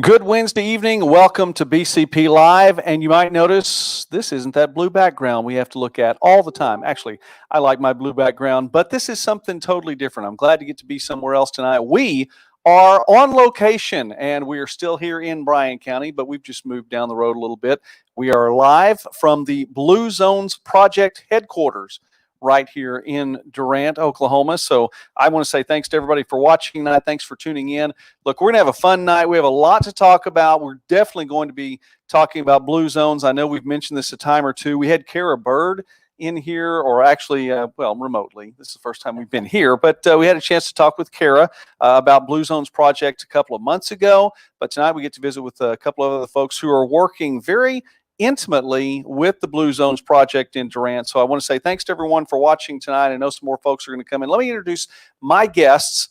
Good Wednesday evening. Welcome to BCP Live. And you might notice this isn't that blue background we have to look at all the time. Actually, I like my blue background, but this is something totally different. I'm glad to get to be somewhere else tonight. We are on location and we are still here in Bryan County, but we've just moved down the road a little bit. We are live from the Blue Zones Project headquarters right here in Durant, Oklahoma. So I want to say thanks to everybody for watching tonight. Thanks for tuning in. Look, we're going to have a fun night. We have a lot to talk about. We're definitely going to be talking about Blue Zones. I know we've mentioned this a time or two. We had Kara Bird in here, or actually, remotely. This is the first time we've been here, but we had a chance to talk with Kara about Blue Zones Project a couple of months ago. But tonight we get to visit with a couple of other folks who are working very intimately with the Blue Zones Project in Durant. So I want to say thanks to everyone for watching tonight. I know some more folks are going to come in. Let me introduce my guests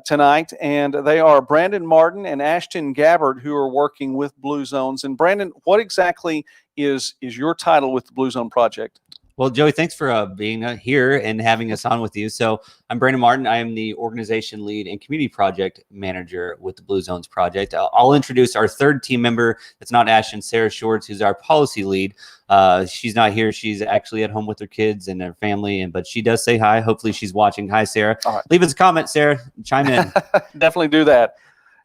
tonight, and they are Brandon Martin and Ashton Gabbard, who are working with Blue Zones. And Brandon, what exactly is your title with the Blue Zone Project? Well, Joey, thanks for being here and having us on with you. So I'm Brandon Martin. I am the organization lead and community project manager with the Blue Zones Project. I'll introduce our third team member. That's not Ashton, Sarah Shorts, who's our policy lead. She's not here. She's actually at home with her kids and her family, but she does say hi. Hopefully she's watching. Hi, Sarah. All right. Leave us a comment, Sarah. Chime in. Definitely do that.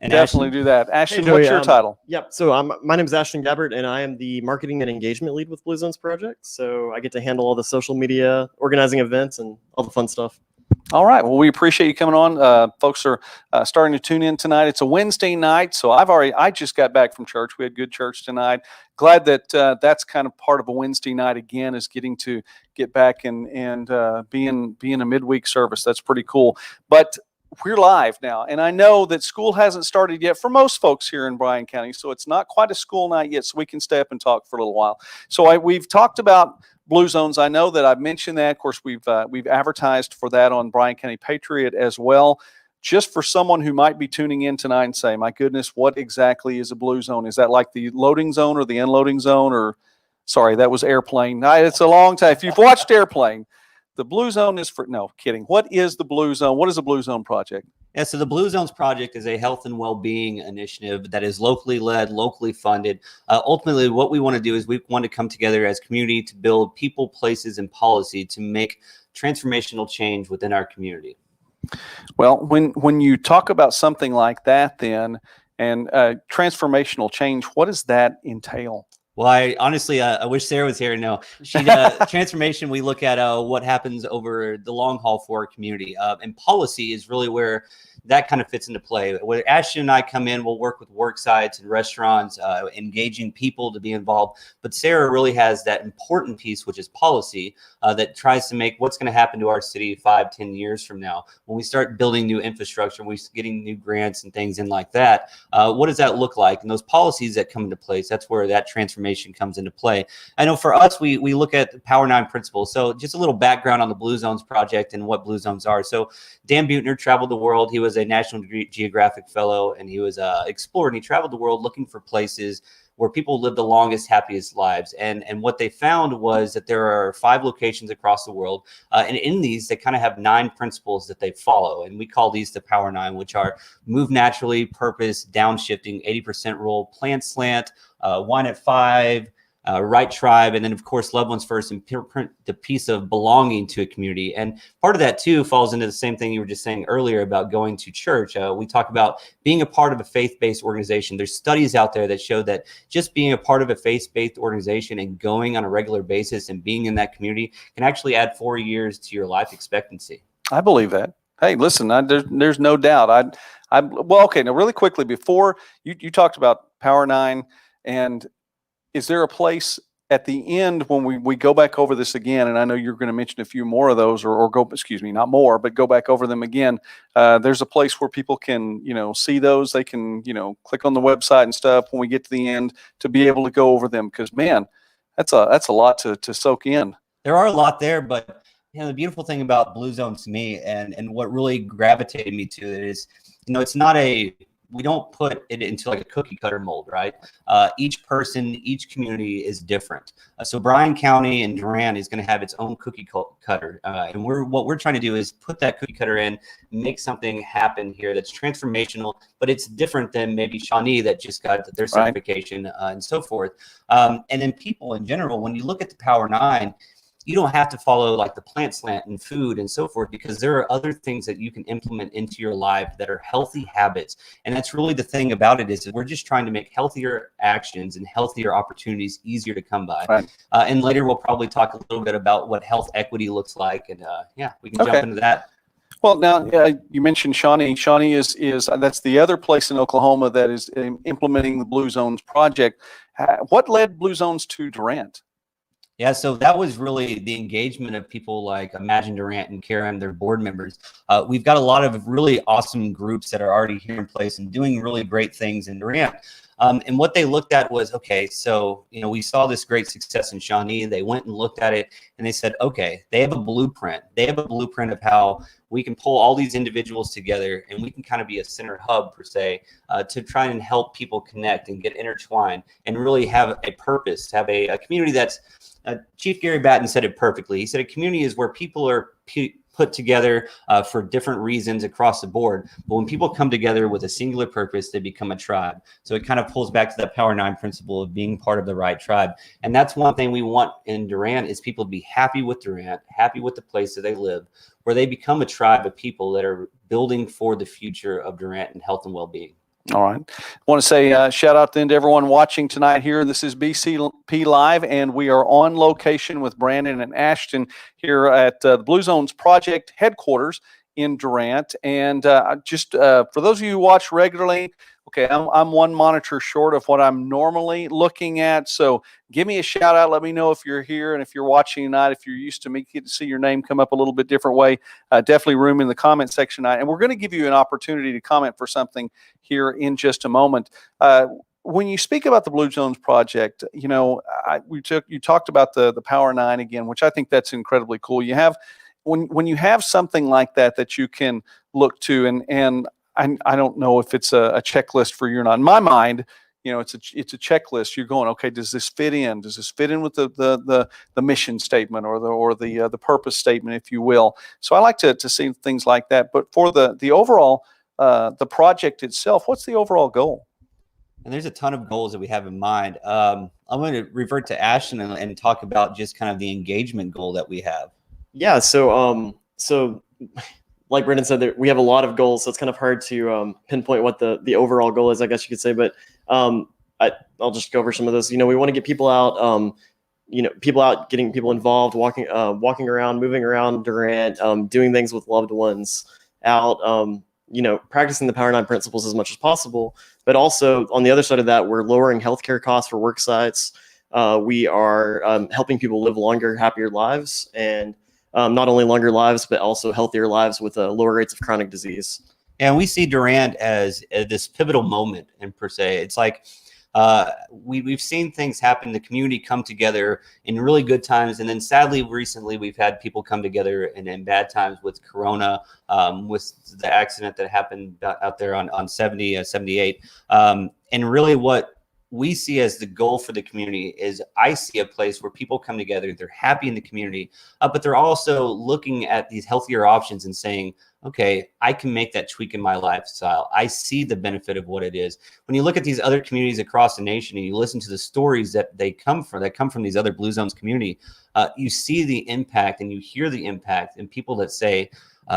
And Definitely do that. Ashton, Hey, Joey, what's your title? Yep. So my name is Ashton Gabbard, and I am the marketing and engagement lead with Blue Zones Project. So I get to handle all the social media, organizing events, and all the fun stuff. All right. Well, we appreciate you coming on. Folks are starting to tune in tonight. It's a Wednesday night, so I just got back from church. We had good church tonight. Glad that that's kind of part of a Wednesday night again, is getting to get back and be in a midweek service. That's pretty cool. But we're live now, and I know that school hasn't started yet for most folks here in Bryan County, so it's not quite a school night yet, so we can stay up and talk for a little while. So we've talked about Blue Zones. I know that I've mentioned that. Of course, we've advertised for that on Bryan County Patriot as well. Just for someone who might be tuning in tonight and say, my goodness, what exactly is a Blue Zone? Is that like the loading zone or the unloading zone? Or, sorry, that was Airplane. It's a long time. If you've watched Airplane, the Blue Zone is for, no, kidding. What is the Blue Zone? What is the Blue Zone Project? Yeah, so the Blue Zones Project is a health and well-being initiative that is locally led, locally funded. Ultimately, what we want to do is we want to come together as community to build people, places, and policy to make transformational change within our community. Well, when you talk about something like that then, and transformational change, what does that entail? Well, I honestly, I wish Sarah was here. No, transformation, we look at what happens over the long haul for our community. And policy is really where that kind of fits into play. When Ashton and I come in, we'll work with work sites and restaurants, engaging people to be involved. But Sarah really has that important piece, which is policy, that tries to make what's going to happen to our city 5-10 years from now. When we start building new infrastructure, when we're getting new grants and things in like that, what does that look like? And those policies that come into place, that's where that transformation comes into play. I know for us, we look at the Power 9 principles. So just a little background on the Blue Zones Project and what Blue Zones are. So Dan Buettner traveled the world. He was a National Geographic fellow, and he was explored, and he traveled the world looking for places where people live the longest, happiest lives. And what they found was that there are 5 locations across the world. And in these, they kind of have 9 principles that they follow. And we call these the Power 9, which are move naturally, purpose, downshifting, 80% rule, plant slant, wine at 5, right tribe, and then of course loved ones first, and print the piece of belonging to a community. And part of that too falls into the same thing you were just saying earlier about going to church. We talk about being a part of a faith-based organization. There's studies out there that show that just being a part of a faith-based organization and going on a regular basis and being in that community can actually add 4 years to your life expectancy. I believe that. Hey, listen, there's no doubt. Well, okay, now really quickly, before you talked about Power 9, and is there a place at the end when we go back over this again, and I know you're going to mention a few more of those, or go, excuse me, not more, but go back over them again. There's a place where people can, see those. They can, click on the website and stuff when we get to the end to be able to go over them, because, man, that's a lot to soak in. There are a lot there, but the beautiful thing about Blue Zones to me, and what really gravitated me to it is, it's not a we don't put it into like a cookie cutter mold, right? Each person, each community is different. So Bryan County and Durant is going to have its own cookie cutter, and what we're trying to do is put that cookie cutter in, make something happen here that's transformational, but it's different than maybe Shawnee that just got their certification and so forth. And then people in general, when you look at the Power 9, you don't have to follow like the plant slant and food and so forth, because there are other things that you can implement into your life that are healthy habits. And that's really the thing about it, is that we're just trying to make healthier actions and healthier opportunities easier to come by. Right. And later we'll probably talk a little bit about what health equity looks like. And yeah, we can jump into that. Well, now you mentioned Shawnee. Shawnee is that's the other place in Oklahoma that is implementing the Blue Zones project. What led Blue Zones to Durant? Yeah, so that was really the engagement of people like Imagine Durant and Karen, their board members. We've got a lot of really awesome groups that are already here in place and doing really great things in Durant. And what they looked at was, okay, so, you know, we saw this great success in Shawnee. They went and looked at it and they said, okay, they have a blueprint. They have a blueprint of how we can pull all these individuals together and we can kind of be a center hub, per se, to try and help people connect and get intertwined and really have a purpose, have a community that's, Chief Gary Batten said it perfectly. He said a community is where people are put together for different reasons across the board. But when people come together with a singular purpose, they become a tribe. So it kind of pulls back to that Power 9 principle of being part of the right tribe. And that's one thing we want in Durant, is people to be happy with Durant, happy with the place that they live, where they become a tribe of people that are building for the future of Durant and health and well-being. All right. I want to say shout out then to everyone watching tonight here. This is BCP Live, and we are on location with Brandon and Ashton here at the Blue Zones Project headquarters in Durant. And just for those of you who watch regularly, okay, I'm one monitor short of what I'm normally looking at. So give me a shout out. Let me know if you're here and if you're watching tonight. If you're used to me, get to see your name come up a little bit different way. Definitely room in the comment section tonight. And we're going to give you an opportunity to comment for something here in just a moment. When you speak about the Blue Zones Project, you know, you talked about the Power 9 again, which I think that's incredibly cool. You have when you have something like that you can look to, and I don't know if it's a checklist for you or not. In my mind, you know, it's a checklist. You're going, okay, does this fit in? Does this fit in with the mission statement or the purpose statement, if you will? So I like to see things like that. But for the overall the project itself, what's the overall goal? And there's a ton of goals that we have in mind. I'm going to revert to Ashton and talk about just kind of the engagement goal that we have. Yeah. So like Brendan said, we have a lot of goals, so it's kind of hard to pinpoint what the overall goal is, I guess you could say. But I'll just go over some of those. You know, we want to get people out, getting people involved, walking around, moving around Durant, doing things with loved ones, out, practicing the Power 9 principles as much as possible. But also on the other side of that, we're lowering healthcare costs for work sites. We are helping people live longer, happier lives, and not only longer lives, but also healthier lives with lower rates of chronic disease. And we see Durant as this pivotal moment, in per se. It's like we've seen things happen, the community come together in really good times. And then sadly, recently, we've had people come together in bad times with Corona, with the accident that happened out there on 78. And really what we see as the goal for the community is, I see a place where people come together, they're happy in the community, but they're also looking at these healthier options and saying, okay, I can make that tweak in my lifestyle. I see the benefit of what it is. When you look at these other communities across the nation and you listen to the stories that come from these other Blue Zones community, you see the impact and you hear the impact, and people that say,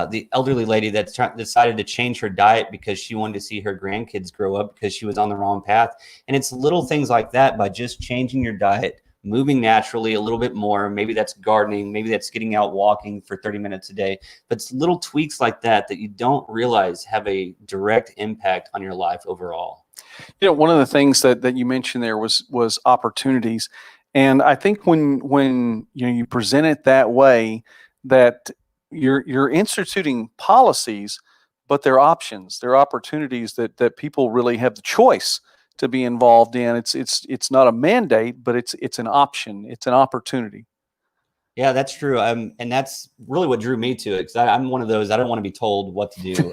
the elderly lady that decided to change her diet because she wanted to see her grandkids grow up because she was on the wrong path. And it's little things like that, by just changing your diet, moving naturally a little bit more. Maybe that's gardening, maybe that's getting out walking for 30 minutes a day. But it's little tweaks like that you don't realize have a direct impact on your life overall. You know, one of the things that you mentioned there was opportunities. And I think when you present it that way, that you're instituting policies, but they're options, they're opportunities that people really have the choice to be involved in. It's not a mandate, but it's an option, it's an opportunity. Yeah, that's true. And that's really what drew me to it, because I'm one of those, I don't want to be told what to do.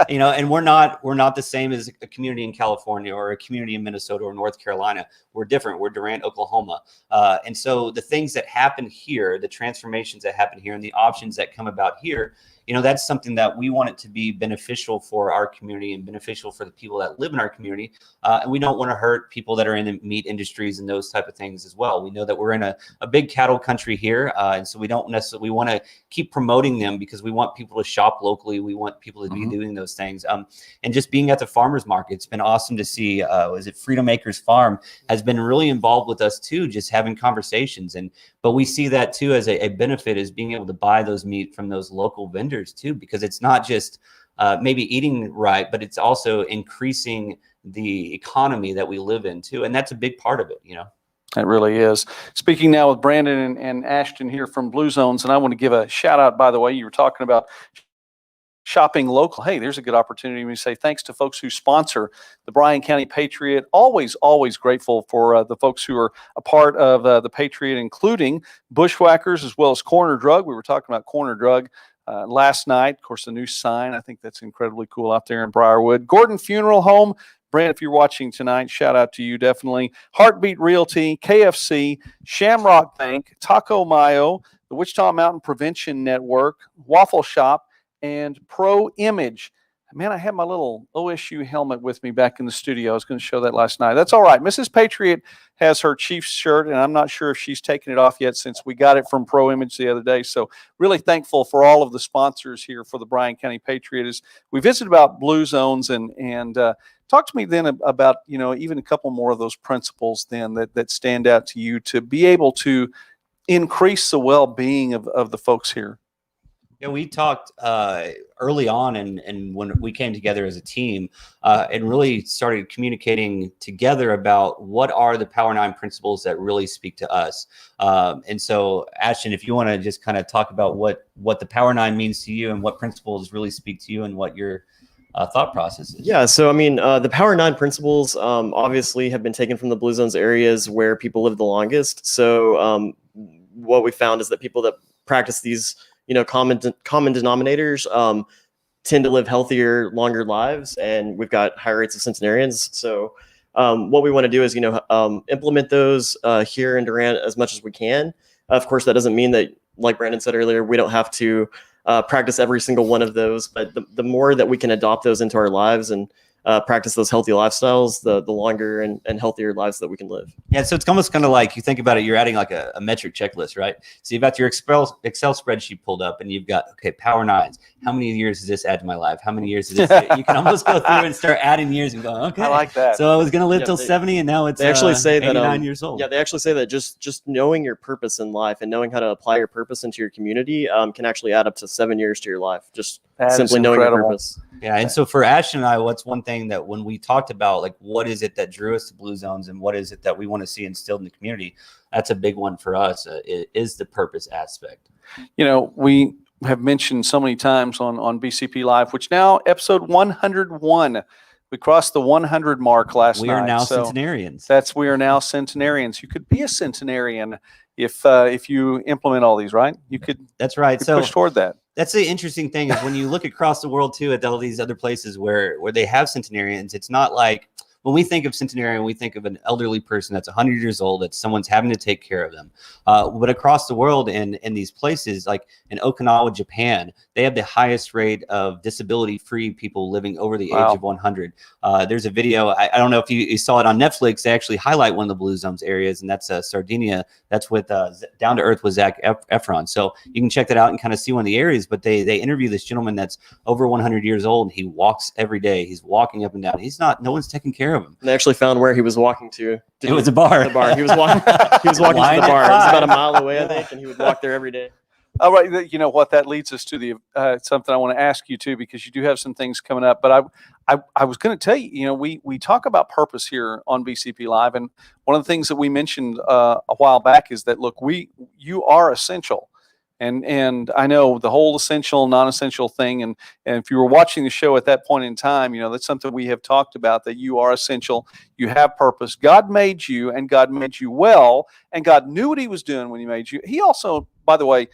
And we're not the same as a community in California or a community in Minnesota or North Carolina. We're different. We're Durant, Oklahoma. And so the things that happen here, the transformations that happen here, and the options that come about here, that's something that we want it to be beneficial for our community and beneficial for the people that live in our community. And we don't want to hurt people that are in the meat industries and those type of things as well. We know that we're in a big cattle country here. And so we don't necessarily, we want to keep promoting them because we want people to shop locally. We want people to be doing those things. And just being at the farmers market, it's been awesome to see, was it Freedom Acres Farm has been really involved with us too, just having conversations. But we see that too as a benefit, is being able to buy those meat from those local vendors too, because it's not just maybe eating right, but it's also increasing the economy that we live in too. And that's a big part of it, It really is. Speaking now with Brandon and Ashton here from Blue Zones, and I want to give a shout out, by the way, you were talking about shopping local. Hey, there's a good opportunity to say thanks to folks who sponsor the Bryan County Patriot. Always grateful for the folks who are a part of the Patriot, including Bushwhackers as well as Corner Drug. We were talking about Corner Drug last night. Of course, the new sign, I think that's incredibly cool out there in Briarwood. Gordon Funeral Home. Brand, if you're watching tonight, shout out to you, definitely. Heartbeat Realty, KFC, Shamrock Bank, Taco Mayo, the Wichita Mountain Prevention Network, Waffle Shop, and Pro Image. Man, I had my little OSU helmet with me back in the studio. I was going to show that last night. That's all right. Mrs. Patriot has her Chiefs shirt, and I'm not sure if she's taken it off yet since we got it from Pro Image the other day. So really thankful for all of the sponsors here for the Bryan County Patriot. As we visit about Blue Zones and talk to me then about, even a couple more of those principles then that stand out to you to be able to increase the well-being of the folks here. Yeah, we talked early on, and when we came together as a team, and really started communicating together about what are the Power 9 principles that really speak to us. And so, Ashton, if you want to just kind of talk about what the Power 9 means to you and what principles really speak to you and what your thought process is. Yeah, so I mean, the Power 9 principles obviously have been taken from the Blue Zones areas where people live the longest. So what we found is that people that practice these common denominators tend to live healthier, longer lives, and we've got higher rates of centenarians. So what we want to do is, implement those here in Durant as much as we can. Of course, that doesn't mean that, like Brandon said earlier, we don't have to practice every single one of those, but the more that we can adopt those into our lives and practice those healthy lifestyles, the longer and healthier lives that we can live. Yeah, so it's almost kind of like, you think about it, you're adding like a metric checklist, right? So you've got your Excel spreadsheet pulled up, and you've got, okay, Power 9s. How many years does this add to my life? How many years does this? You can almost go through and start adding years and go, okay. I like that. So I was going to live till 70, and now it's they actually say 89 years old. Yeah, they actually say that just knowing your purpose in life and knowing how to apply your purpose into your community can actually add up to 7 years to your life. Just simply knowing your purpose. Yeah, and so for Ashton and I, what's one thing that when we talked about, like, what is it that drew us to Blue Zones and what is it that we want to see instilled in the community, that's a big one for us, is the purpose aspect. We have mentioned so many times on BCP Live, which now episode 101. We crossed the 100 mark last night. We are now centenarians. We are now centenarians. You could be a centenarian if you implement all these, right? You could. That's right. So push toward that. That's the interesting thing, is when you look across the world too at all these other places where they have centenarians, it's not like, when we think of centenarian, we think of an elderly person that's 100 years old, that someone's having to take care of them. But across the world in these places, like in Okinawa, Japan, they have the highest rate of disability-free people living over the age of 100. There's a video, I don't know if you saw it on Netflix, they actually highlight one of the Blue Zones areas, and that's Sardinia. That's with Down to Earth with Zac Efron. So you can check that out and kind of see one of the areas, but they interview this gentleman that's over 100 years old, and he walks every day. He's walking up and down. No one's taking care of him. And they actually found where he was walking to. It was a bar. The bar. He was walking. He was walking to the bar. It was about a mile away, I think, and he would walk there every day. All right, you know what? That leads us to the something I want to ask you too, because you do have some things coming up. But I was going to tell you, we talk about purpose here on BCP Live, and one of the things that we mentioned a while back is that, look, you are essential. And I know the whole essential, non-essential thing. And if you were watching the show at that point in time, that's something we have talked about, that you are essential. You have purpose. God made you, and God made you well, and God knew what he was doing when he made you. He also by the way,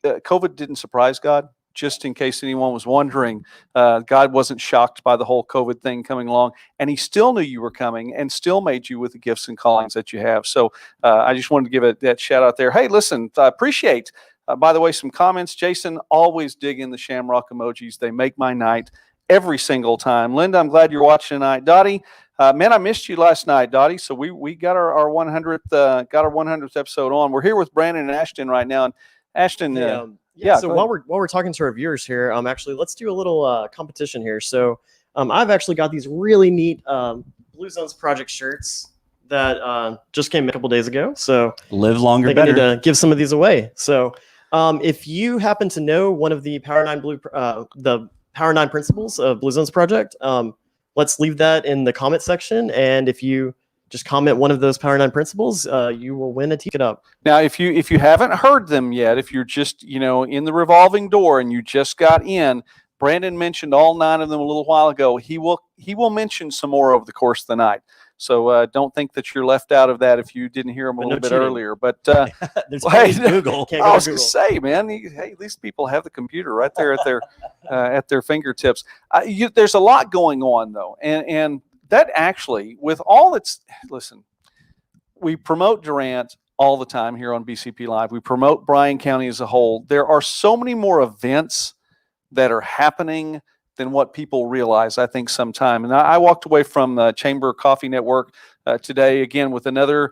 COVID didn't surprise God. Just in case anyone was wondering, God wasn't shocked by the whole COVID thing coming along, and he still knew you were coming and still made you with the gifts and callings that you have. So I just wanted to give that shout out there. Hey, listen, I appreciate, by the way, some comments. Jason, always dig in the shamrock emojis. They make my night every single time. Linda, I'm glad you're watching tonight. Dottie, man, I missed you last night, Dottie. So we got our 100th episode on. We're here with Brandon and Ashton right now, and Ashton. Yeah. So while we're talking to our viewers here, actually, let's do a little competition here. So I've actually got these really neat Blue Zones Project shirts that just came a couple days ago. So live longer, I better. need to give some of these away. So if you happen to know one of the Power 9 the Power 9 principles of Blue Zones Project, let's leave that in the comment section. And if you just comment one of those Power 9 principles, you will win a ticket up. Now, if you haven't heard them yet, if you're just in the revolving door and you just got in, Brandon mentioned all 9 of them a little while ago. He will mention some more over the course of the night. So don't think that you're left out of that if you didn't hear them a little bit earlier. But there's always Google. I was going to say, man, hey, these people have the computer right there at their fingertips. There's a lot going on though, and that actually, with all its, listen, we promote Durant all the time here on BCP Live. We promote Bryan County as a whole. There are so many more events that are happening than what people realize, I think, sometime. And I walked away from the Chamber Coffee Network today, again, with another,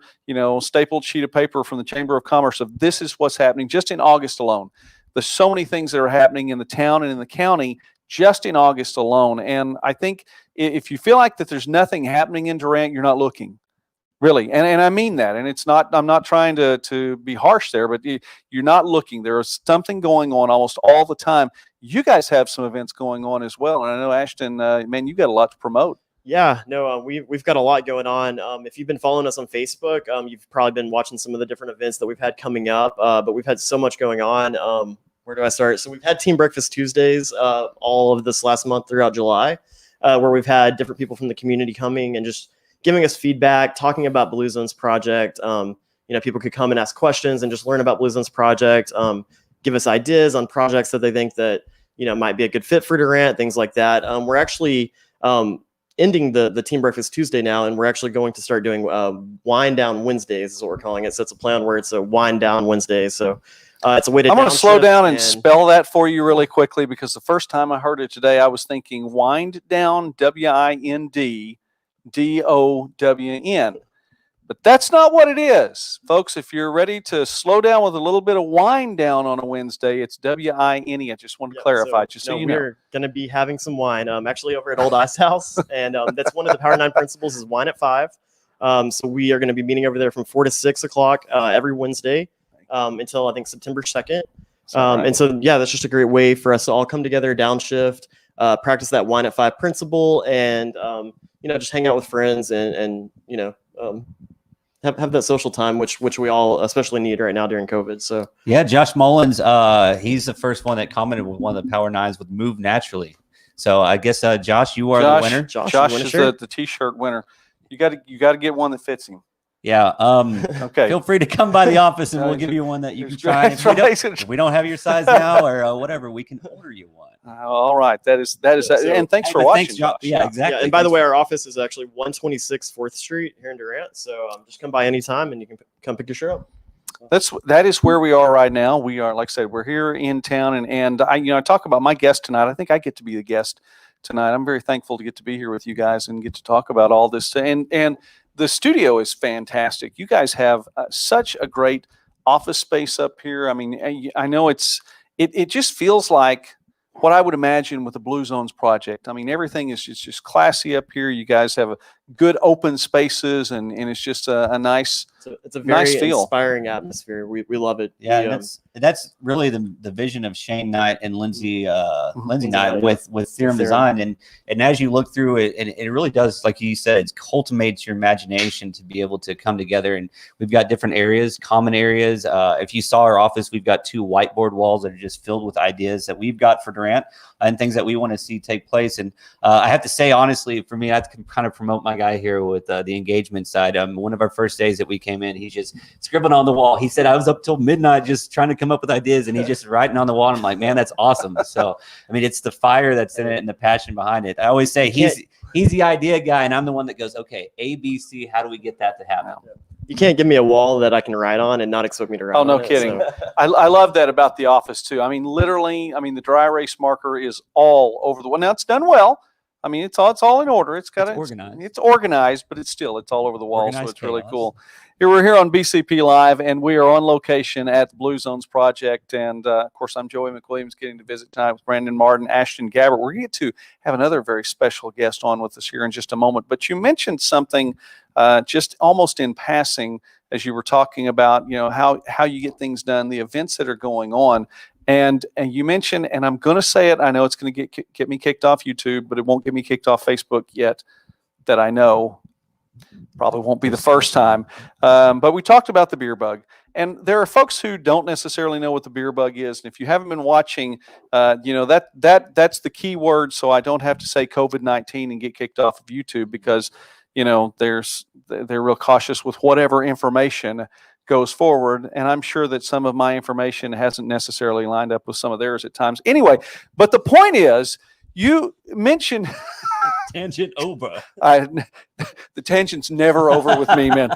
stapled sheet of paper from the Chamber of Commerce of this is what's happening just in August alone. There's so many things that are happening in the town and in the county just in August alone. And I think if you feel like that there's nothing happening in Durant, you're not looking, really. And I mean that. And it's not, I'm not trying to be harsh there, but you're not looking. There is something going on almost all the time. You guys have some events going on as well. And I know, Ashton, man, you got a lot to promote. Yeah, no, we've got a lot going on. If you've been following us on Facebook, you've probably been watching some of the different events that we've had coming up, but we've had so much going on. Where do I start? So we've had Team Breakfast Tuesdays all of this last month throughout July, where we've had different people from the community coming and just giving us feedback, talking about Blue Zones Project. People could come and ask questions and just learn about Blue Zones Project, give us ideas on projects that they think that might be a good fit for Durant, things like that. We're actually ending the Team Breakfast Tuesday now, and we're actually going to start doing Wind Down Wednesdays is what we're calling it. So it's a play on words, so Wind Down Wednesday. So it's a way to. I'm going to slow down and spell that for you really quickly, because the first time I heard it today, I was thinking wind down, WINDDOWN. But that's not what it is, folks. If you're ready to slow down with a little bit of wind down on a Wednesday, it's WINE. I just wanted to clarify, so you know. We're going to be having some wine, actually over at Old Ice House, and that's one of the Power 9 principles is wine at 5. So we are going to be meeting over there from 4 to 6 o'clock every Wednesday until I think September 2nd. And so, yeah, that's just a great way for us to all come together, downshift, practice that wine at 5 principle, and just hang out with friends and have that social time, which we all especially need right now during COVID. So yeah, Josh Mullins, he's the first one that commented with one of the Power 9s with Move Naturally. So I guess Josh, you are the winner. Josh is the T-shirt winner. You got to get one that fits him. Yeah. Okay. Feel free to come by the office and we'll give you one that you can try. If we don't have your size now or whatever, we can order you one. All right. That is. And thanks for watching. Josh. Yeah, exactly. Yeah, and by the way, our office is actually 126 4th Street here in Durant. So just come by anytime and you can come pick your shirt up. That is where we are right now. We are, like I said, we're here in town, and I talk about my guest tonight. I think I get to be the guest tonight. I'm very thankful to get to be here with you guys and get to talk about all this. And the studio is fantastic. You guys have such a great office space up here. I mean, I know it just feels like what I would imagine with the Blue Zones project. I mean, everything is just classy up here. You guys have good open spaces, and it's just a nice, it's a very nice feel. Inspiring atmosphere. We love it. Yeah, that's really the vision of Shane Knight and Lindsay Knight with Theorem Design, and as you look through it, and it really does, like you said, it cultivates your imagination to be able to come together. And we've got different areas, common areas. If you saw our office, we've got 2 whiteboard walls that are just filled with ideas that we've got for Durant. and things that we want to see take place. And I have to say, honestly, for me, I have to kind of promote my guy here with the engagement side. One of our first days that we came in, he just scribbled on the wall. He said, I was up till midnight just trying to come up with ideas, and he's just writing on the wall. And I'm like, man, that's awesome. So, I mean, it's the fire that's in it and the passion behind it. I always say he's the idea guy, and I'm the one that goes, okay, A, B, C, how do we get that to happen? You can't give me a wall that I can write on and not expect me to write on. Oh, no kidding. I love that about the office too. I mean, literally, the dry erase marker is all over the wall. Now it's done well. I mean, it's all in order. It's organized. It's organized, but it's all over the wall. Organized so it's really chaos. cool. We're here on BCP Live, and we are on location at the Blue Zones Project. And of course, I'm Joey McWilliams, getting to visit tonight with Brandon Martin, Ashton Gabbert. We're going to get to have another very special guest on with us here in just a moment. But you mentioned something just almost in passing as you were talking about, how you get things done, the events that are going on. And you mentioned, and I'm going to say it, I know it's going to get me kicked off YouTube, but it won't get me kicked off Facebook yet, that I know. Probably won't be the first time. But we talked about the beer bug. And there are folks who don't necessarily know what the beer bug is. And if you haven't been watching, that's the key word, so I don't have to say COVID-19 and get kicked off of YouTube, because they're real cautious with whatever information goes forward. And I'm sure that some of my information hasn't necessarily lined up with some of theirs at times. Anyway, but the point is, you mentioned tangent over. The tangent's never over with me, man.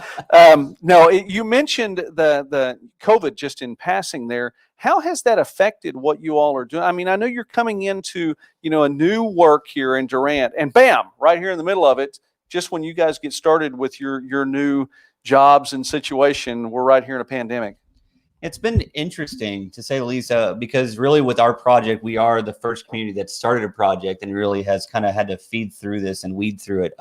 You mentioned the COVID just in passing there. How has that affected what you all are doing? I mean, I know you're coming into, a new work here in Durant, and bam, right here in the middle of it, just when you guys get started with your new jobs and situation, we're right here in a pandemic. It's been interesting, to say the least, because really with our project, we are the first community that started a project and really has kind of had to feed through this and weed through it.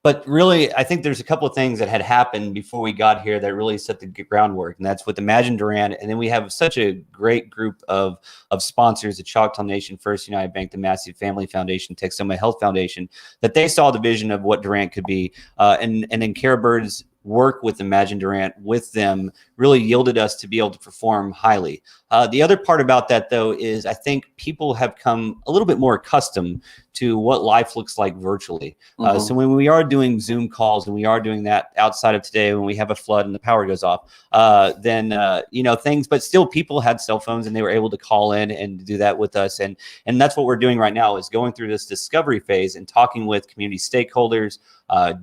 But really, I think there's a couple of things that had happened before we got here that really set the groundwork, and that's with Imagine Durant. And then we have such a great group of sponsors, the Choctaw Nation, First United Bank, the Massive Family Foundation, Texoma Health Foundation, that they saw the vision of what Durant could be. And then Cara Bird's work with Imagine Durant with them really yielded us to be able to perform highly. The other part about that, though, is I think people have come a little bit more accustomed to what life looks like virtually. So when we are doing Zoom calls, and we are doing that outside of today when we have a flood and the power goes off, things, but still people had cell phones and they were able to call in and do that with us. And that's what we're doing right now, is going through this discovery phase and talking with community stakeholders,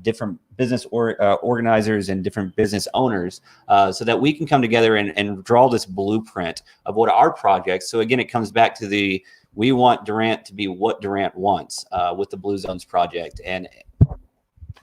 different business organizers and different business owners, so that we can come together and draw this blueprint of what our project. So again, it comes back to we want Durant to be what Durant wants with the Blue Zones project. And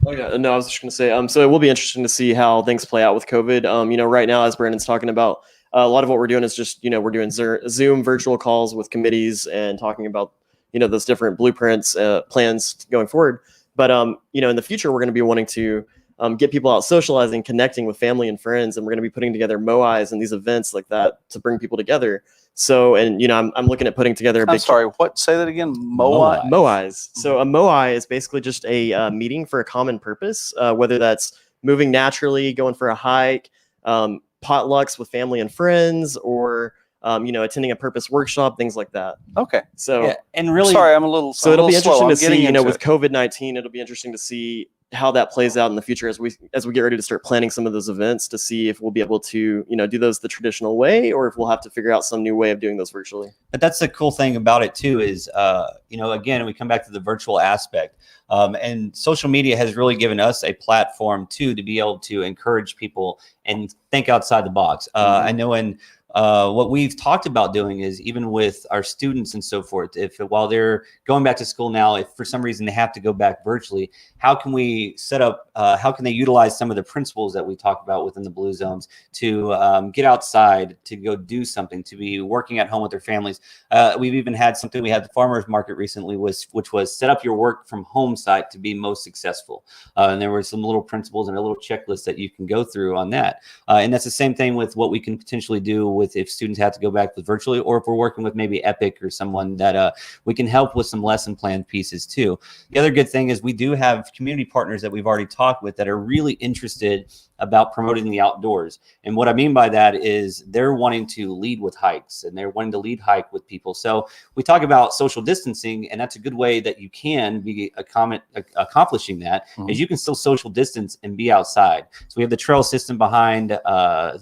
oh yeah, no, I was just going to say, so it will be interesting to see how things play out with COVID. Right now, as Brandon's talking about, a lot of what we're doing is just, we're doing Zoom virtual calls with committees and talking about, those different blueprints, plans going forward. But, in the future, we're going to be wanting to get people out socializing, connecting with family and friends. And we're going to be putting together MOIs and these events like that to bring people together. So, and, I'm looking at putting together a big... I'm sorry, what? Say that again. MOI? MOIs. So a MOI is basically just a meeting for a common purpose, whether that's moving naturally, going for a hike, potlucks with family and friends, or... attending a purpose workshop, things like that. Okay. So, yeah, and really, sorry, I'm a little. So it'll be interesting to see, with with COVID-19, it'll be interesting to see how that plays out in the future as we get ready to start planning some of those events, to see if we'll be able to, do those the traditional way, or if we'll have to figure out some new way of doing those virtually. But that's the cool thing about it too, is, again, we come back to the virtual aspect. And social media has really given us a platform too, to be able to encourage people and think outside the box. I know what we've talked about doing is, even with our students and so forth, while they're going back to school now, if for some reason they have to go back virtually, how can we set up, how can they utilize some of the principles that we talk about within the Blue Zones to get outside, to go do something, to be working at home with their families. We've even had something, we had the farmers market recently, which was set up your work from home site to be most successful. And there were some little principles and a little checklist that you can go through on that. And that's the same thing with what we can potentially do with with if students have to go back with virtually, or if we're working with maybe Epic or someone that we can help with some lesson plan pieces too. The other good thing is we do have community partners that we've already talked with that are really interested about promoting the outdoors. And what I mean by that is they're wanting to lead with hikes, and they're wanting to lead hike with people. So we talk about social distancing, and that's a good way that you can be accomplishing that, is you can still social distance and be outside. So we have the trail system behind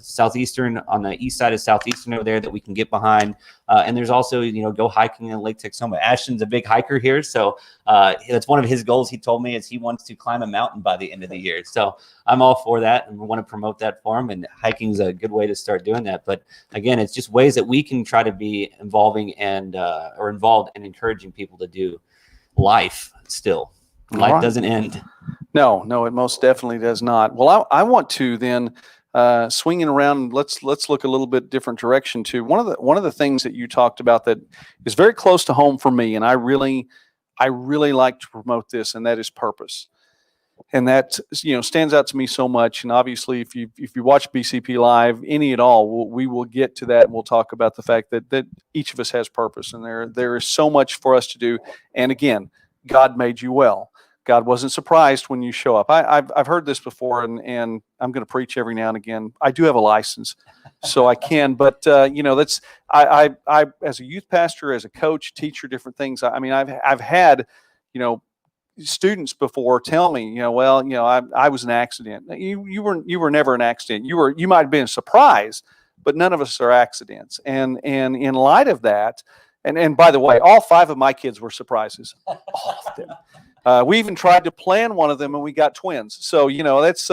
Southeastern, on the east side of Southeastern over there, that we can get behind. And there's also, go hiking in Lake Texoma. Ashton's a big hiker here. So that's one of his goals. He told me is he wants to climb a mountain by the end of the year. So I'm all for that, and we want to promote that for him. And hiking is a good way to start doing that. But again, it's just ways that we can try to be involving and or involved in encouraging people to do life still. Life doesn't end. No, it most definitely does not. Well, I want to then swinging around. Let's look a little bit different direction too. One of the things that you talked about that is very close to home for me, and I really like to promote this, and that is purpose. And that stands out to me so much. And obviously, if you watch BCP Live, any at all, we will get to that, and we'll talk about the fact that each of us has purpose, and there is so much for us to do. And again, God made you well. God wasn't surprised when you show up. I've heard this before, and I'm going to preach every now and again. I do have a license, so I can. But that's I as a youth pastor, as a coach, teacher, different things. I mean, I've had students before tell me, I was an accident. You were never an accident. You might have been surprised, but none of us are accidents. And in light of that, and by the way, all 5 of my kids were surprises. All of them. We even tried to plan one of them, and we got twins. So that's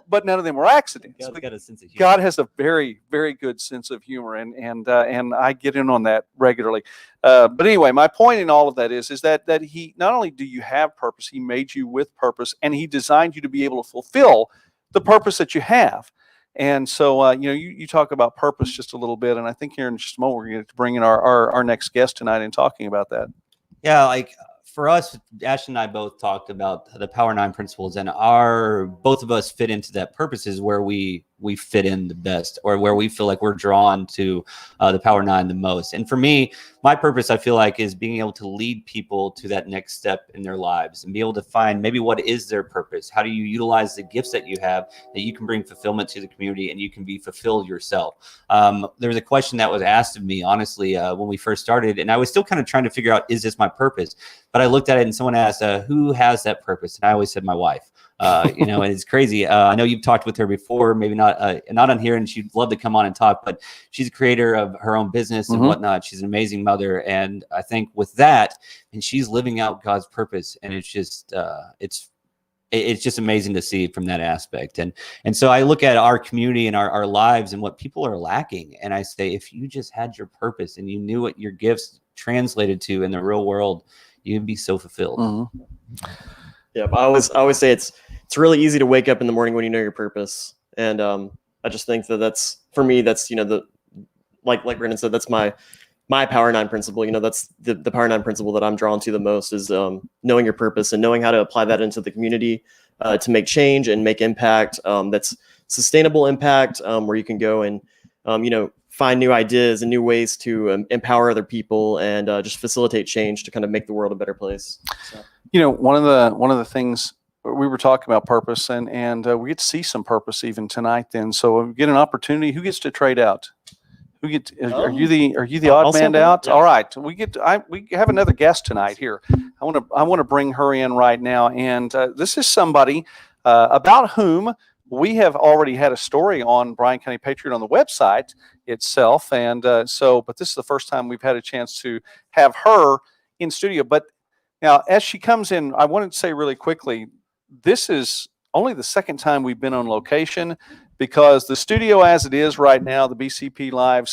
but none of them were accidents. God's got a sense of humor. God has a very, very good sense of humor, and I get in on that regularly. But anyway, my point in all of that is that He, not only do you have purpose, He made you with purpose, and He designed you to be able to fulfill the purpose that you have. And so, you talk about purpose just a little bit, and I think here in just a moment we're going to bring in our next guest tonight and talking about that. Yeah, for us, Ashton and I both talked about the Power 9 principles, and both of us fit into that purposes where we fit in the best, or where we feel like we're drawn to the Power 9 the most. And for me, my purpose, I feel like, is being able to lead people to that next step in their lives and be able to find maybe what is their purpose. How do you utilize the gifts that you have that you can bring fulfillment to the community, and you can be fulfilled yourself? There was a question that was asked of me, honestly, when we first started, and I was still kind of trying to figure out, is this my purpose? But I looked at it and someone asked, who has that purpose? And I always said my wife. And it's crazy. I know you've talked with her before, maybe not on here, and she'd love to come on and talk, but she's a creator of her own business and whatnot. She's an amazing mother. And I think with that, and she's living out God's purpose, and it's just, it's just amazing to see from that aspect. And so I look at our community and our lives and what people are lacking. And I say, if you just had your purpose and you knew what your gifts translated to in the real world, you'd be so fulfilled. Yeah, I always say it's really easy to wake up in the morning when you know your purpose, and I just think that's for me. That's like Brandon said, that's my Power 9 principle. That's the Power 9 principle that I'm drawn to the most, is knowing your purpose and knowing how to apply that into the community to make change and make impact. That's sustainable impact, where you can go and find new ideas and new ways to empower other people and just facilitate change to kind of make the world a better place. So. One of the things we were talking about purpose, and we get to see some purpose even tonight. Then, so we get an opportunity. Who gets to trade out? Are you the odd man out? Yeah. All right, we have another guest tonight here. I want to bring her in right now, and this is somebody about whom we have already had a story on Bryan County Patriot on the website itself, and but this is the first time we've had a chance to have her in studio. But now, as she comes in, I wanted to say really quickly, this is only the second time we've been on location, because the studio as it is right now, the BCP Live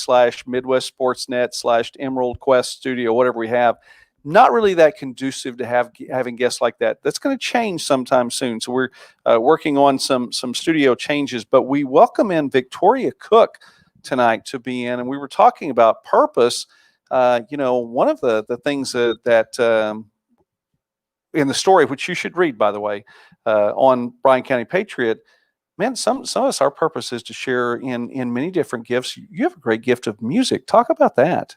/ Midwest Sportsnet / Emerald Quest studio, whatever we have, not really that conducive to having guests like that. That's going to change sometime soon. So we're working on some studio changes, but we welcome in Victoria Cook tonight to be in, and we were talking about purpose. One of the things that in the story, which you should read, by the way, on Bryan County Patriot, man, some of us, our purpose is to share in many different gifts. You have a great gift of music. Talk about that.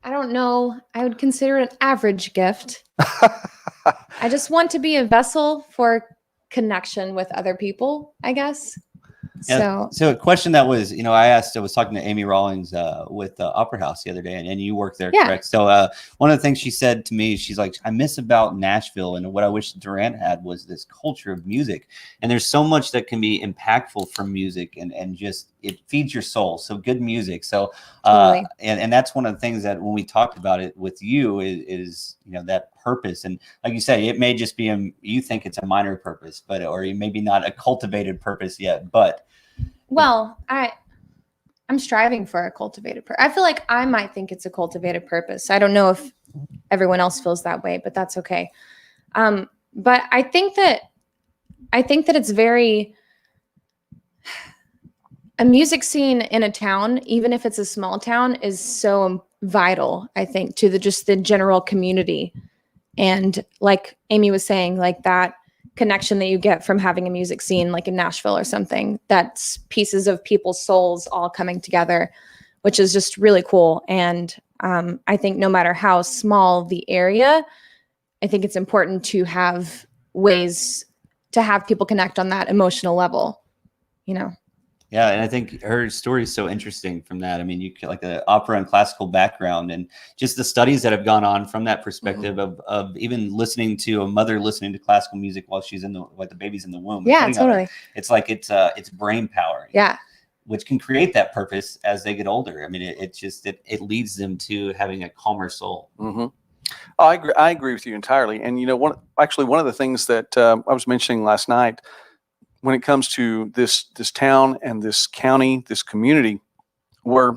I don't know. I would consider it an average gift. I just want to be a vessel for connection with other people, I guess. Yeah, so a question that was, I was talking to Amy Rawlings with Opera House the other day, and you work there, Yeah. correct? So one of the things she said to me, she's like, I miss about Nashville, and what I wish Durant had was this culture of music. And there's so much that can be impactful from music, and just it feeds your soul. So good music. So Totally. and that's one of the things that when we talked about it with you is that purpose. And like you say, it may just be you think it's a minor purpose, or maybe not a cultivated purpose yet, but. Well, I'm striving for a cultivated purpose. I feel like I might think it's a cultivated purpose. I don't know if everyone else feels that way, but that's okay. But I think that it's a music scene in a town, even if it's a small town, is so vital, I think, to just the general community. And like Amy was saying, like that connection that you get from having a music scene like in Nashville or something, that's pieces of people's souls all coming together, which is just really cool. And I think no matter how small the area, I think it's important to have ways to have people connect on that emotional level, Yeah, and I think her story is so interesting from that. I mean, you like the opera and classical background, and just the studies that have gone on from that perspective of even listening to a mother listening to classical music while she's the baby's in the womb. Yeah, totally. It's like it's brain power. Yeah, which can create that purpose as they get older. I mean, it leads them to having a calmer soul. Mm-hmm. Oh, I agree with you entirely. And one of the things that I was mentioning last night, when it comes to this town and this county, this community, where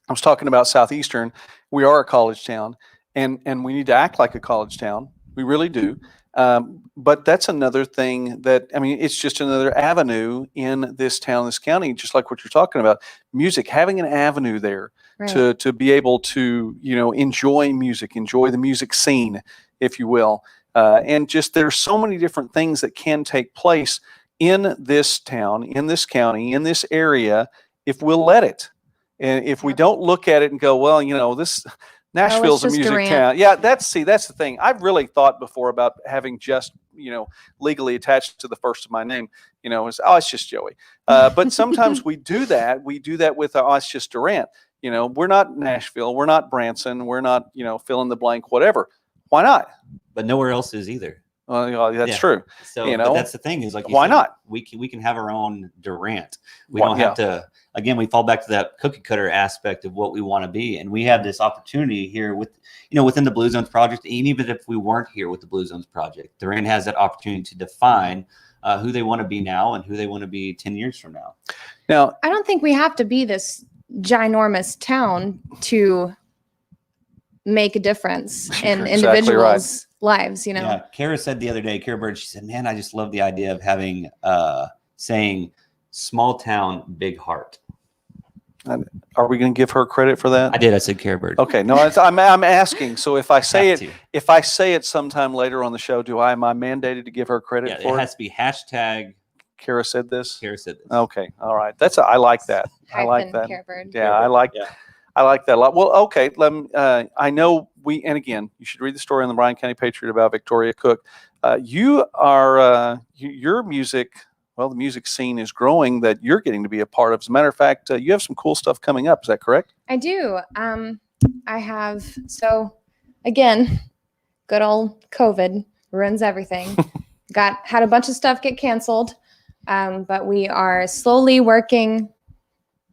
I was talking about Southeastern, we are a college town, and we need to act like a college town. We really do. But that's another thing it's just another avenue in this town, this county, just like what you're talking about. Music, having an avenue there right. to be able to, enjoy music, enjoy the music scene, if you will. And just there's so many different things that can take place in this town, in this county, in this area, if we'll let it. And if we don't look at it and go, well, this Nashville's a music Durant. town. Yeah, that's the thing. I've really thought before about having just, legally attached to the first of my name, it's just Joey. But sometimes we do that. We do that with it's just Durant. We're not Nashville. We're not Branson. We're not, fill in the blank, whatever. Why not? But nowhere else is either. That's true. So but that's the thing is like, why not? We can have our own Durant. We don't have to. Again, we fall back to that cookie cutter aspect of what we want to be, and we have this opportunity here with within the Blue Zones project. And even if we weren't here with the Blue Zones project, Durant has that opportunity to define who they want to be now and who they want to be 10 years from now. Now, I don't think we have to be this ginormous town to make a difference in individuals' lives, Yeah, Kara said the other day, Kara Bird, she said, man, I just love the idea of having saying small town, big heart. Are we going to give her credit for that? I did. I said Kara Bird. Okay, no, I'm asking. So if I say it sometime later on the show, am I mandated to give her credit for it? It has to be hashtag. Kara said this. Kara said this. Okay, all right. I like that. I like that. Kara Bird. Yeah, I like that a lot. Well, okay. I know and again, you should read the story in the Bryan County Patriot about Victoria Cook. You are your music. Well, the music scene is growing that you're getting to be a part of. As a matter of fact, you have some cool stuff coming up. Is that correct? I do. I have. So again, good old COVID ruins everything. Had a bunch of stuff get canceled, but we are slowly working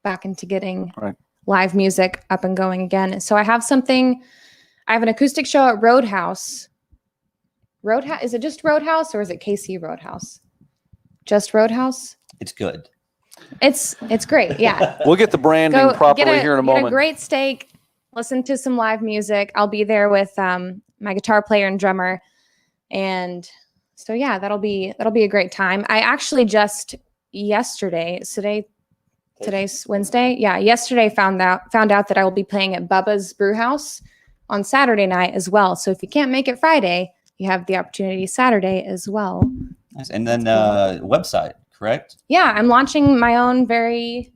back into getting live music up and going again. So I have an acoustic show at Roadhouse. Is it just Roadhouse or is it KC Roadhouse? Just Roadhouse? It's good. It's great. Yeah. We'll get the branding properly here in a moment. Get a great steak, listen to some live music. I'll be there with my guitar player and drummer. And so yeah, that'll be a great time. I actually just today's Wednesday. Yeah, yesterday found out that I will be playing at Bubba's Brewhouse on Saturday night as well. So if you can't make it Friday, you have the opportunity Saturday as well. Nice. And then website, correct? Yeah, I'm launching my own very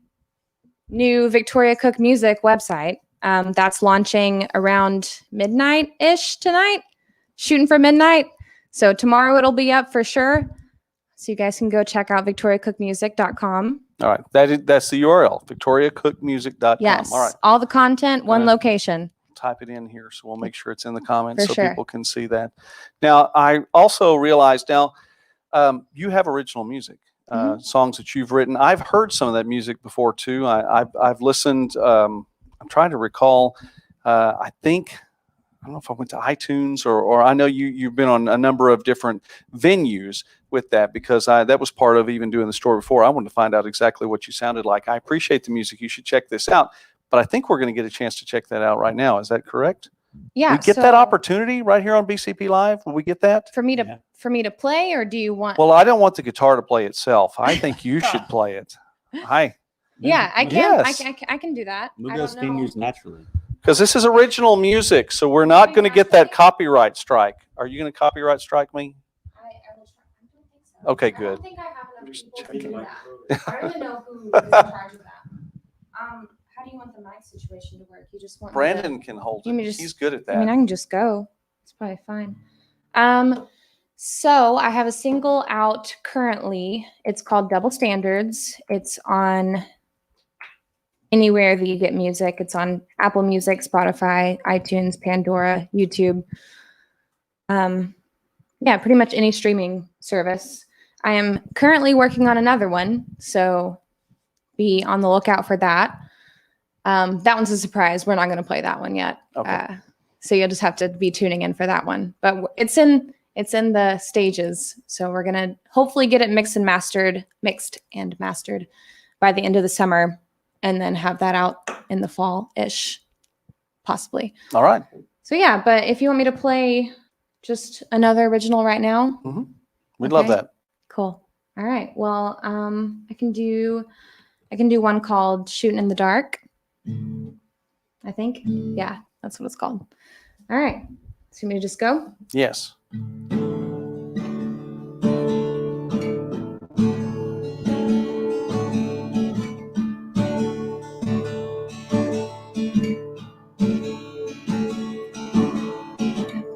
new Victoria Cook Music website. That's launching around midnight-ish tonight, shooting for midnight. So tomorrow it'll be up for sure. So you guys can go check out victoriacookmusic.com. All right. That's the URL, victoriacookmusic.com. Yes, All right. all the content, one All right. location. Type it in here, so we'll make sure it's in the comments For so sure. people can see that. Now, I also realized you have original music, songs that you've written. I've heard some of that music before too. I've listened. I'm trying to recall. I don't know if I went to iTunes or I know you've been on a number of different venues with that, because that was part of even doing the story before. I wanted to find out exactly what you sounded like. I appreciate the music. You should check this out. But I think we're going to get a chance to check that out right now. Is that correct? Yeah. We get that opportunity right here on BCP Live? Will we get that? For me to play, or do you want? Well, I don't want the guitar to play itself. I think you should play it. Yeah, I can. Yes. I can do that. Move I those don't know. fingers naturally. Because this is original music, so we're not going to get that copyright strike. Are you going to copyright strike me? I will try. I don't think so. Okay, I good. don't think I have enough Just people to checking. do that. I don't even know who is in charge of that. How do you want the mic situation to work? You just want me to- Brandon can hold You mean it. just- He's good at that. I mean, I can just go. It's probably fine. So I have a single out currently. It's called Double Standards. It's on anywhere that you get music. It's on Apple Music, Spotify, iTunes, Pandora, YouTube. Yeah, pretty much any streaming service. I am currently working on another one, so be on the lookout for that. That one's a surprise. We're not going to play that one yet. Okay. So you'll just have to be tuning in for that one. But it's in the stages. So we're going to hopefully get it mixed and mastered by the end of the summer, and then have that out in the fall-ish, possibly. All right. So yeah, but if you want me to play just another original right now, We'd love Okay. that. cool. All right. Well, I can do one called Shooting in the Dark. I think. Yeah, that's what it's called. All right. So you want me to just go? Yes.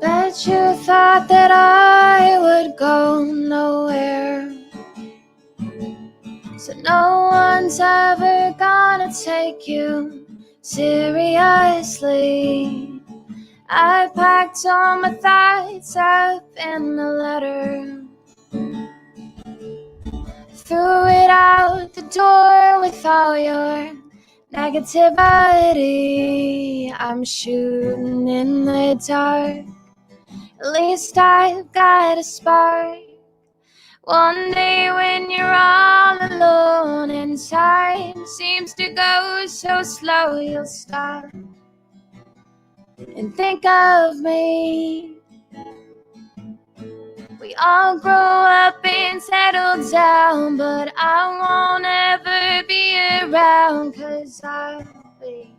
Bet you thought that I would go nowhere. So no one's ever gonna take you seriously. I packed all my thoughts up in a letter, threw it out the door with all your negativity. I'm shooting in the dark. At least I've got a spark. One day when you're all alone and time seems to go so slow, you'll stop and think of me. We all grow up and settle down, but I won't ever be around, 'cause I'll be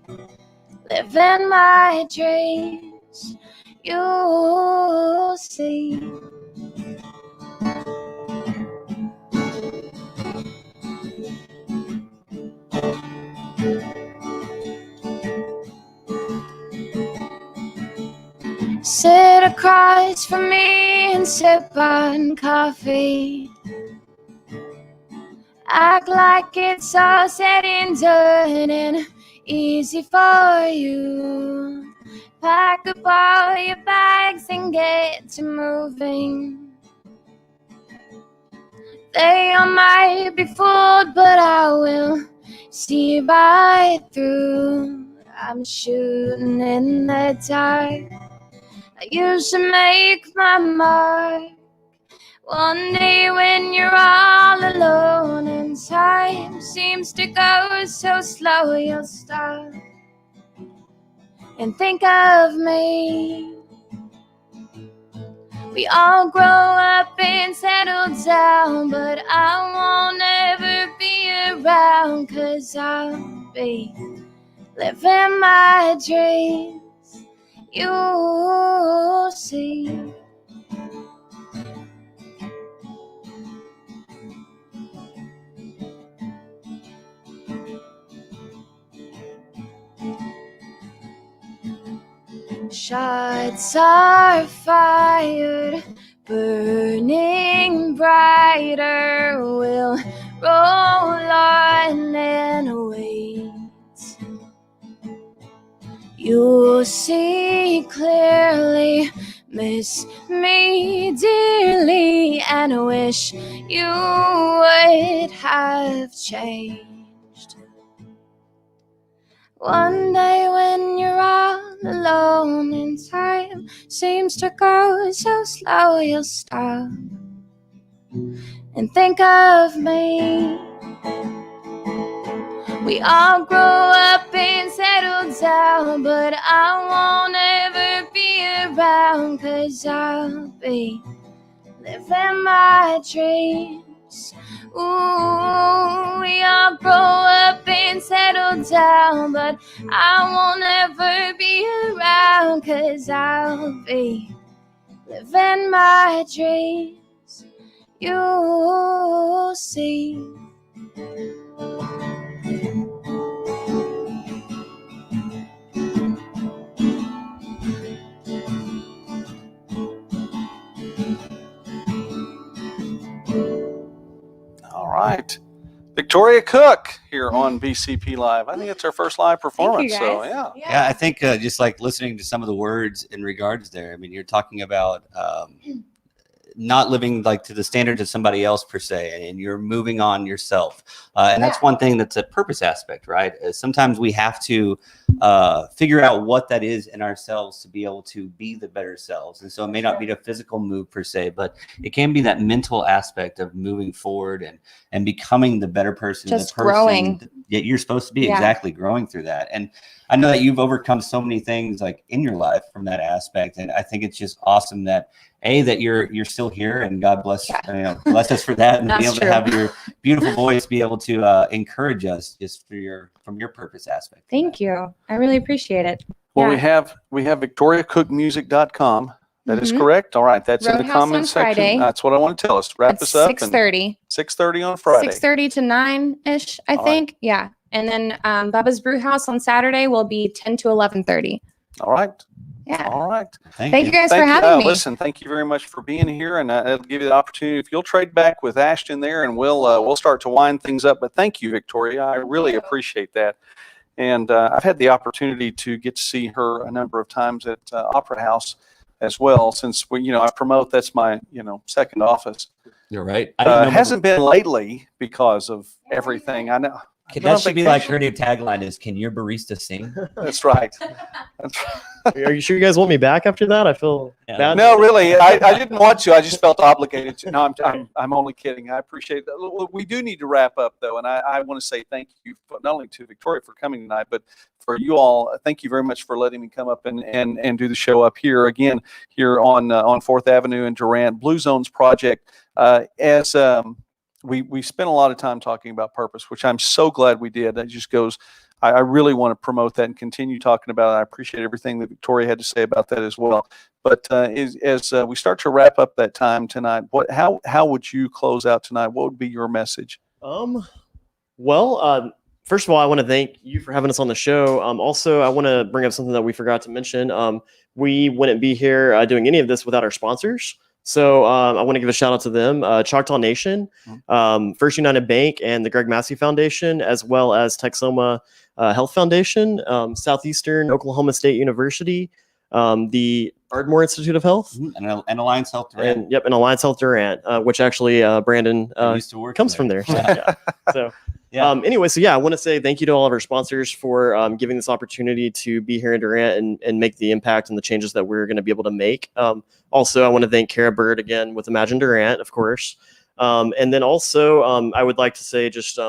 living my dreams. You'll see. Sit across from me and sip on coffee. Act like it's all said and done and easy for you. Pack up all your bags and get to moving. They all might be fooled, but I will see right through. I'm shooting in the dark. I used to make my mark. One day when you're all alone and time seems to go so slow, you'll stop and think of me. We all grow up and settle down, but I won't ever be around, 'cause I'll be living my dreams. You'll see. Shots are fired, burning brighter. We'll roll on and wait. You'll see clearly, miss me dearly, and wish you would have changed. One day when you're all alone and time seems to go so slow, you'll stop and think of me. We all grow up and settle down, but I won't ever be around, 'cause I'll be living my dreams. Ooh, we all grow up and settle down, but I won't ever be around, 'cause I'll be living my dreams. You'll see. All right. Victoria Cook here on BCP Live. I think it's our first live performance. Thank you, So, guys. yeah. I think just like listening to some of the words in regards there. I mean, you're talking about not living like to the standards of somebody else per se, and you're moving on yourself. And that's one thing that's a purpose aspect, right? Sometimes we have to figure out what that is in ourselves to be able to be the better selves. And so it may not be the physical move per se, but it can be that mental aspect of moving forward and becoming the better person, Just the person growing. that you're supposed to be, exactly growing through that. And I know that you've overcome so many things like in your life from that aspect. And I think it's just awesome that that you're still here, and God bless, bless us for that, and be able to have your beautiful voice be able to encourage us just from your purpose aspect. Thank you. I really appreciate it. Well, we have victoriacookmusic.com. That is correct. All right. That's in the Roadhouse comments on Friday. section. That's what I want to tell us. Wrap It's this up. 6:30. 6:30 on Friday. 6:30 to 9-ish, I All think. Yeah. And then Bubba's Brew House on Saturday will be 10 to 11:30. All right. Yeah. All right. Thank you guys for having me. Listen, thank you very much for being here, and it'll give you the opportunity. If you'll trade back with Ashton there, and we'll start to wind things up. But thank you, Victoria. I really appreciate that. And I've had the opportunity to get to see her a number of times at Opera House as well. Since I promote, that's my second office. You're right. Hasn't been lately because of everything. I know. That should be like her new tagline is, "Can your barista sing?" That's right. Are you sure you guys want me back after that? I feel bad. No, really, I didn't want to. I just felt obligated to. No, I'm only kidding. I appreciate that. We do need to wrap up though, and I want to say thank you not only to Victoria for coming tonight, but for you all. Thank you very much for letting me come up and do the show up here again here on 4th Avenue in Durant. Blue Zones Project We spent a lot of time talking about purpose, which I'm so glad we did. That just goes, I really want to promote that and continue talking about it. I appreciate everything that Victoria had to say about that as well. But as we start to wrap up that time tonight, how would you close out tonight? What would be your message? Well, first of all, I want to thank you for having us on the show. Also, I want to bring up something that we forgot to mention. We wouldn't be here doing any of this without our sponsors. So I want to give a shout out to them, Choctaw Nation, First United Bank, and the Greg Massey Foundation, as well as Texoma Health Foundation, Southeastern Oklahoma State University, the Ardmore Institute of Health, and Alliance Health Durant. And Alliance Health Durant, which actually Brandon used to work comes from there. So, anyway, I want to say thank you to all of our sponsors for giving this opportunity to be here in Durant and make the impact and the changes that we're going to be able to make. Also, I want to thank Kara Bird again with Imagine Durant, of course. And then also, I would like to say just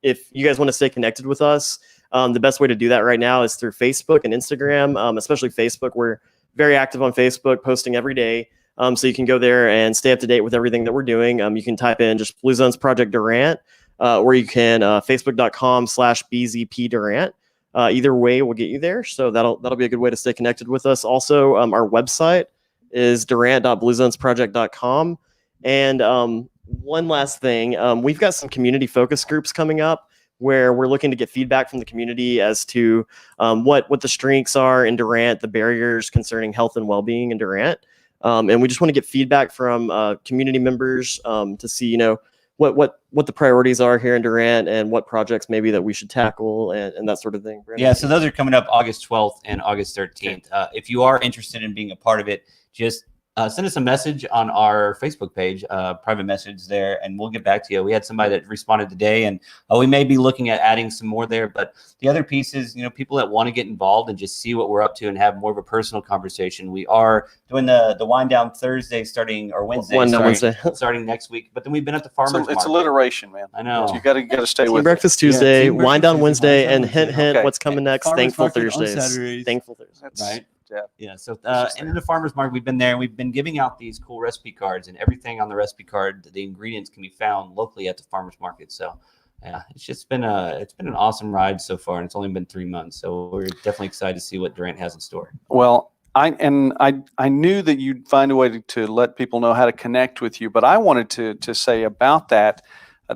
if you guys want to stay connected with us, the best way to do that right now is through Facebook and Instagram, especially Facebook. We're very active on Facebook, posting every day. So you can go there and stay up to date with everything that we're doing. You can type in just Blue Zones Project Durant, or you can facebook.com/BZP Durant. Either way will get you there. So that'll be a good way to stay connected with us. Also, our website is durant.bluezonesproject.com. And one last thing, we've got some community focus groups coming up where we're looking to get feedback from the community as to what the strengths are in Durant, the barriers concerning health and well-being in Durant. And we just want to get feedback from community members to see, you know, what the priorities are here in Durant and what projects maybe that we should tackle and that sort of thing. Brandon? Yeah, so those are coming up August 12th and August 13th. If you are interested in being a part of it, just send us a message on our Facebook page, private message there, and we'll get back to you. We had somebody that responded today, and we may be looking at adding some more there. But the other piece is, you know, people that want to get involved and just see what we're up to and have more of a personal conversation. We are doing the wind down Thursday starting, or Wednesday, starting next week. But then we've been at the farmers market. It's alliteration, man. I know. You got to stay Team with breakfast it. Tuesday, Team wind down breakfast Wednesday, Tuesday, and hint, Okay. what's coming next? Farmers Thankful market on Thursdays. Saturdays. Thankful Thursdays. Right. Yeah. Yeah. So, and in the farmers market, we've been there and we've been giving out these cool recipe cards, and everything on the recipe card, the ingredients can be found locally at the farmers market. So, yeah, it's just been an awesome ride so far, and it's only been 3 months. So we're definitely excited to see what Durant has in store. Well, I knew that you'd find a way to let people know how to connect with you, but I wanted to say about that.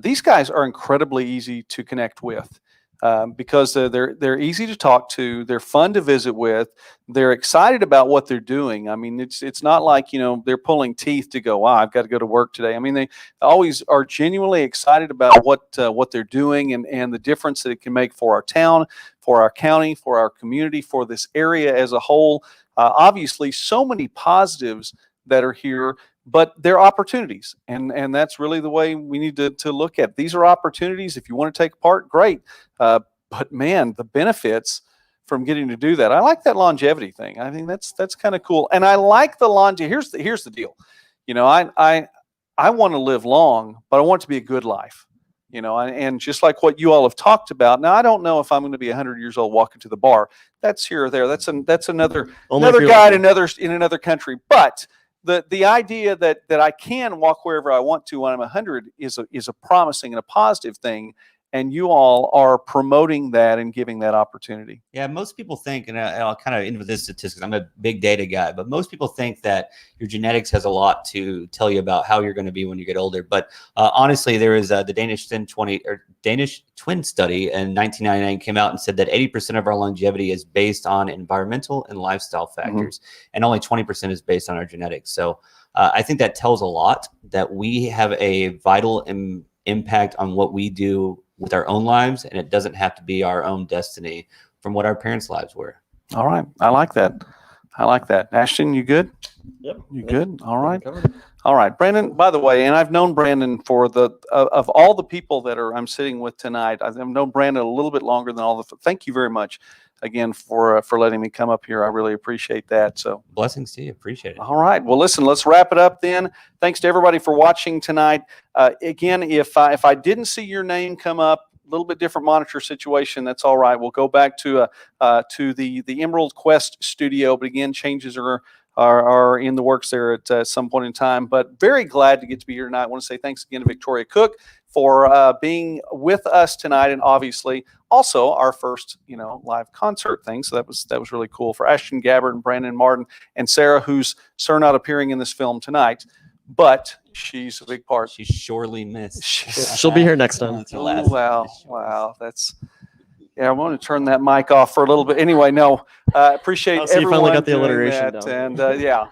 These guys are incredibly easy to connect with. Because they're easy to talk to, they're fun to visit with, they're excited about what they're doing. I mean, it's not like, you know, they're pulling teeth to go, wow, I've got to go to work today. I mean, they always are genuinely excited about what they're doing and the difference that it can make for our town, for our county, for our community, for this area as a whole. Obviously, so many positives that are here. But they're opportunities, and that's really the way we need to look at it. These are opportunities. If you want to take part, great. But man, the benefits from getting to do that. I like that longevity thing. I think that's kind of cool. And I like the longevity. Here's the deal. You know, I want to live long, but I want it to be a good life. You know, and just like what you all have talked about. Now, I don't know if I'm going to be 100 years old walking to the bar. That's here or there. That's another guy in another country. But the idea that I can walk wherever I want to when I'm 100 is a promising and a positive thing, and you all are promoting that and giving that opportunity. Yeah, most people think, and I'll kind of end with this statistic. I'm a big data guy, but most people think that your genetics has a lot to tell you about how you're going to be when you get older. But honestly, there is the Danish twin study in 1999 came out and said that 80% of our longevity is based on environmental and lifestyle factors, and only 20% is based on our genetics. So I think that tells a lot that we have a vital impact on what we do with our own lives, and it doesn't have to be our own destiny from what our parents' lives were. All right. I like that. Ashton, you good? Yep. You good? All right. All right, Brandon, by the way, and I've known Brandon for of all the people that I'm sitting with tonight, I've known Brandon a little bit longer than all thank you very much again for letting me come up here. I really appreciate that. So blessings to you. Appreciate it. All right. Well, listen, let's wrap it up then. Thanks to everybody for watching tonight. Again, if I didn't see your name come up, a little bit different monitor situation, that's all right. We'll go back to the Emerald Quest studio, but again, changes are in the works there at some point in time. But very glad to get to be here tonight. I want to say thanks again to Victoria Cook for being with us tonight, and obviously also our first live concert thing. So that was really cool for Ashton Gabbard and Brandon Martin and Sarah, who's not appearing in this film tonight, but she's a big part. She's sorely missed. She'll be here next time. Wow. That's. Yeah, I want to turn that mic off for a little bit. Anyway, no, appreciate everyone. You finally got the alliteration down. And yeah.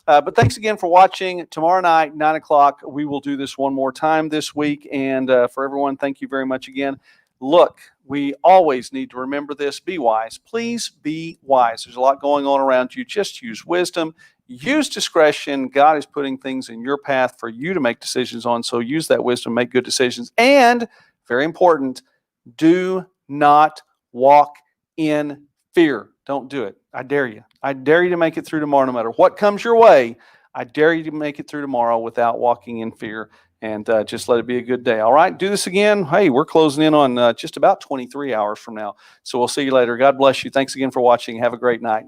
But thanks again for watching. Tomorrow night, 9 o'clock, we will do this one more time this week. And for everyone, thank you very much again. Look, we always need to remember this. Be wise. Please be wise. There's a lot going on around you. Just use wisdom. Use discretion. God is putting things in your path for you to make decisions on. So use that wisdom, make good decisions. And very important, do not walk in fear. Don't do it. I dare you. I dare you to make it through tomorrow, no matter what comes your way. I dare you to make it through tomorrow without walking in fear, and just let it be a good day. All right, do this again. Hey, we're closing in on just about 23 hours from now. So we'll see you later. God bless you. Thanks again for watching. Have a great night.